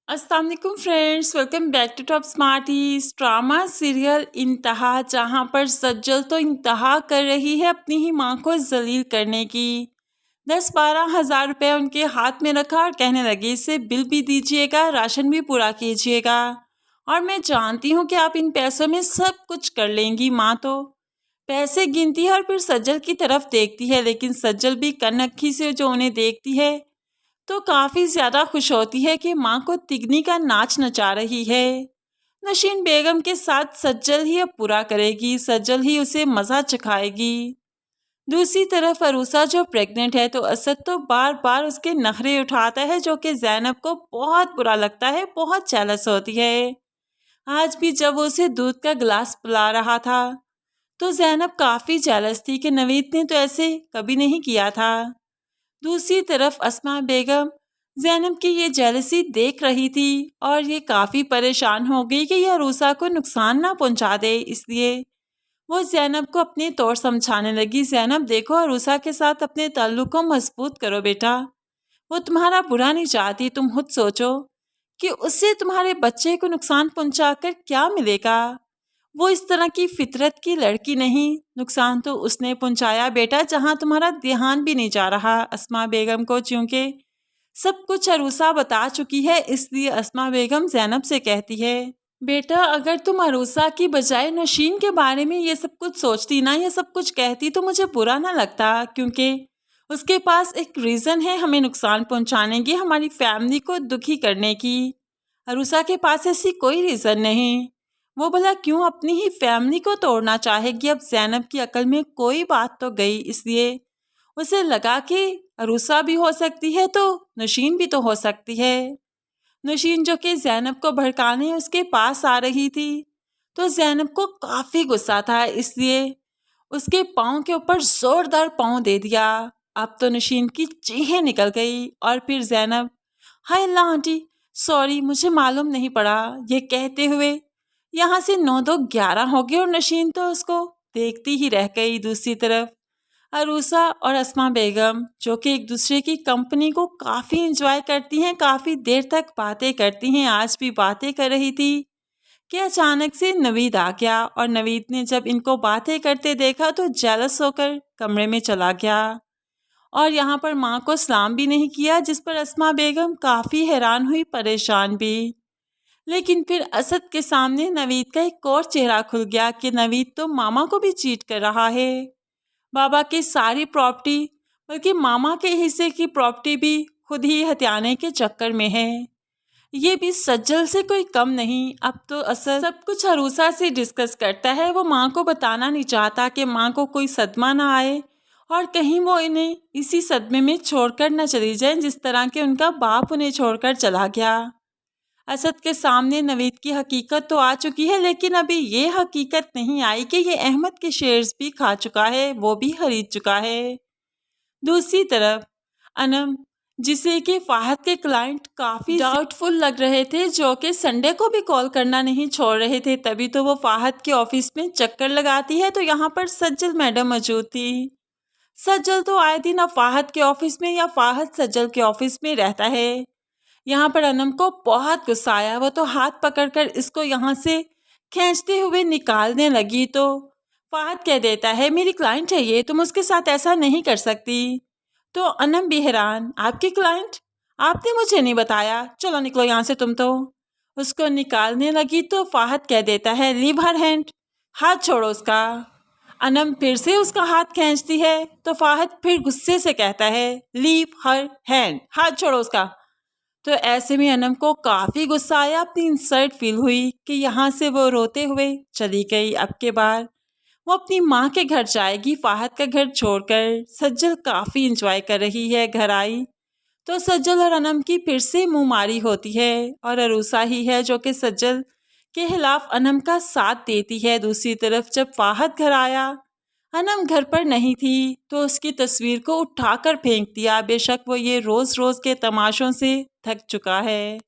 अस्सलाम वालेकुम friends, welcome back to Top Smarties. Drama serial Intiha, जहां पर सज्जल तो इंतहा कर रही है अपनी ही मां को जलील करने की। 10-12 हज़ार रुपये उनके हाथ में रखा और कहने लगी इसे बिल भी दीजिएगा, राशन भी पूरा कीजिएगा, और मैं जानती हूँ कि आप इन पैसों में सब कुछ कर लेंगी। माँ तो पैसे गिनती है और फिर सज्जल की तरफ देखती है, लेकिन सज्जल भी कनखी से जो उन्हें देखती है तो काफ़ी ज़्यादा खुश होती है कि माँ को तिगनी का नाच नचा रही है। नशीन बेगम के साथ सज्जल ही अब पूरा करेगी, सज्जल ही उसे मज़ा चखाएगी। दूसरी तरफ अरूसा जो प्रेग्नेंट है तो असद तो बार बार उसके नखरे उठाता है, जो कि ज़ैनब को बहुत बुरा लगता है, बहुत जेलस होती है। आज भी जब वो उसे दूध का गिलास पिला रहा था तो ज़ैनब काफ़ी जेलस थी कि नवीद ने तो ऐसे कभी नहीं किया था। दूसरी तरफ अस्मा बेगम ज़ैनब की ये जेलसी देख रही थी और ये काफ़ी परेशान हो गई कि यह अरूसा को नुकसान ना पहुंचा दे, इसलिए वो ज़ैनब को अपने तौर समझाने लगी। ज़ैनब देखो, अरूसा के साथ अपने ताल्लुक को मजबूत करो बेटा, वो तुम्हारा बुरा नहीं चाहती। तुम खुद सोचो कि उससे तुम्हारे बच्चे को नुकसान पहुंचाकर क्या मिलेगा। वो इस तरह की फितरत की लड़की नहीं, नुकसान तो उसने पहुंचाया बेटा जहां तुम्हारा ध्यान भी नहीं जा रहा। अस्मा बेगम को चूंकि सब कुछ अरूसा बता चुकी है, इसलिए अस्मा बेगम ज़ैनब से कहती है बेटा, अगर तुम अरूसा की बजाय नशीन के बारे में ये सब कुछ सोचती ना, ये सब कुछ कहती तो मुझे बुरा ना लगता, क्योंकि उसके पास एक रीज़न है हमें नुकसान पहुंचाने की, हमारी फैमिली को दुखी करने की। अरूसा के पास ऐसी कोई रीज़न नहीं, वो भला क्यों अपनी ही फैमिली को तोड़ना चाहेगी। अब ज़ैनब की अकल में कोई बात तो गई, इसलिए उसे लगा कि अरूसा भी हो सकती है तो नशीन भी तो हो सकती है। नशीन जो कि ज़ैनब को भड़काने उसके पास आ रही थी तो ज़ैनब को काफ़ी गुस्सा था, इसलिए उसके पाँव के ऊपर ज़ोरदार पाँव दे दिया। अब तो नशीन की चीखें निकल गई और फिर ज़ैनब, हाय अल्लाह आंटी, सॉरी, मुझे मालूम नहीं पड़ा, ये कहते हुए यहाँ से 9-2-11 हो गए और नशीन तो उसको देखती ही रह गई। दूसरी तरफ अरूसा और अस्मा बेगम जो कि एक दूसरे की कंपनी को काफ़ी एंजॉय करती हैं, काफ़ी देर तक बातें करती हैं, आज भी बातें कर रही थी कि अचानक से नवीद आ गया और नवीद ने जब इनको बातें करते देखा तो जेलस होकर कमरे में चला गया और यहाँ पर माँ को सलाम भी नहीं किया, जिस पर अस्मा बेगम काफ़ी हैरान हुई, परेशान भी। लेकिन फिर असद के सामने नवीद का एक और चेहरा खुल गया कि नवीद तो मामा को भी चीट कर रहा है। बाबा की सारी प्रॉपर्टी, बल्कि मामा के हिस्से की प्रॉपर्टी भी खुद ही हथियाने के चक्कर में है। ये भी सज्जल से कोई कम नहीं। अब तो असद सब कुछ अरूसा से डिस्कस करता है, वो माँ को बताना नहीं चाहता कि माँ को कोई सदमा ना आए और कहीं वो इन्हें इसी सदमे में छोड़कर न चली जाए जिस तरह के उनका बाप उन्हें छोड़कर चला गया। असद के सामने नवीद की हकीकत तो आ चुकी है, लेकिन अभी ये हकीकत नहीं आई कि ये अहमद के शेयर्स भी खा चुका है, वो भी खरीद चुका है। दूसरी तरफ अनम, जिसे कि फाहद के क्लाइंट काफ़ी डाउटफुल लग रहे थे, जो कि संडे को भी कॉल करना नहीं छोड़ रहे थे, तभी तो वो फाहद के ऑफिस में चक्कर लगाती है तो यहाँ पर सज्जल मैडम मौजूद थी। सज्जल तो आए दिन अब फाहद के ऑफिस में या फाहद सज्जल के ऑफिस में रहता है। यहाँ पर अनम को बहुत गुस्सा आया, वो तो हाथ पकड़कर इसको यहाँ से खींचते हुए निकालने लगी तो फाहद कह देता है मेरी क्लाइंट है ये, तुम उसके साथ ऐसा नहीं कर सकती। तो अनम भी हैरान, आपकी क्लाइंट, आपने मुझे नहीं बताया, चलो निकलो यहाँ से तुम। तो उसको निकालने लगी तो फाहद कह देता है लीव हर हैंड, हाथ छोड़ो उसका। अनम फिर से उसका हाथ खींचती है तो फाहद फिर गुस्से से कहता है लीव हर हैंड, हाथ छोड़ो उसका। तो ऐसे में अनम को काफ़ी गुस्सा आया, अपनी इंसल्ट फील हुई कि यहाँ से वो रोते हुए चली गई। अब के बाद वो अपनी माँ के घर जाएगी, फाहद का घर छोड़कर। सज्जल काफ़ी इंजॉय कर रही है। घर आई तो सज्जल और अनम की फिर से मुँहमारी होती है और अरूसा ही है जो कि सज्जल के खिलाफ अनम का साथ देती है। दूसरी तरफ जब फाहद घर आया, अनम घर पर नहीं थी तो उसकी तस्वीर को उठाकर फेंक दिया। बेशक वो ये रोज़ रोज़ के तमाशों से थक चुका है।